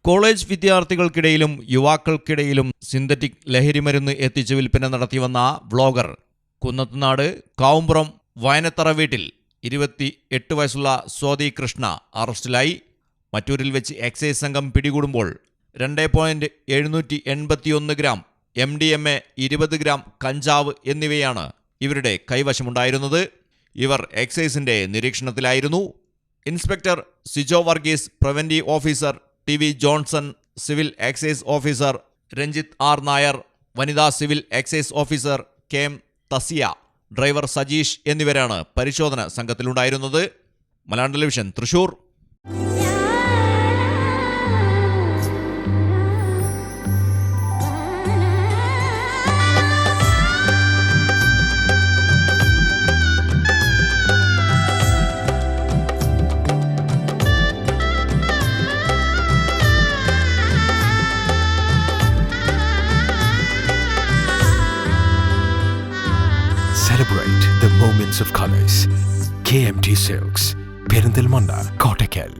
College വിദ്യാർത്ഥികൾക്കിടയിലും യുവാക്കൾക്കിടയിലും synthetic ലഹരിമരുന്ന് എത്തിച്ച് വിൽപ്പന നടത്തിവന്ന വ്ളോഗർ കുന്നത്തുനാട് കാവുംപുറം വയനത്തറ വീട്ടിൽ 28 വയസ്സുള്ള സ്വാതി കൃഷ്ണ അറസ്റ്റിലായി. മറ്റൂരിൽ വെച്ച് എക്സൈസ് സംഘം പിടികൂടുമ്പോൾ 2.781 ഗ്രാം MDMA, 20 ഗ്രാം കഞ്ചാവ് എന്നിവയാണ് ഇവരുടെ കൈവശമുണ്ടായിരുന്നത്. ഇവർ എക്സൈസിന്റെ നിരീക്ഷണത്തിലായിരുന്നു. Inspector Sijo Varghese, preventive officer TV Johnson, civil excise officer Ranjith R Nair, വനിതാ civil excise officer KM Thasiya, driver Sajeesh എന്നിവരാണ് പരിശോധന സംഘത്തിലുണ്ടായിരുന്നത്. Malayalam television, Thrissur. Celebrate the moments of colors. KMT Silks, Perindalmanda, Kottakkal.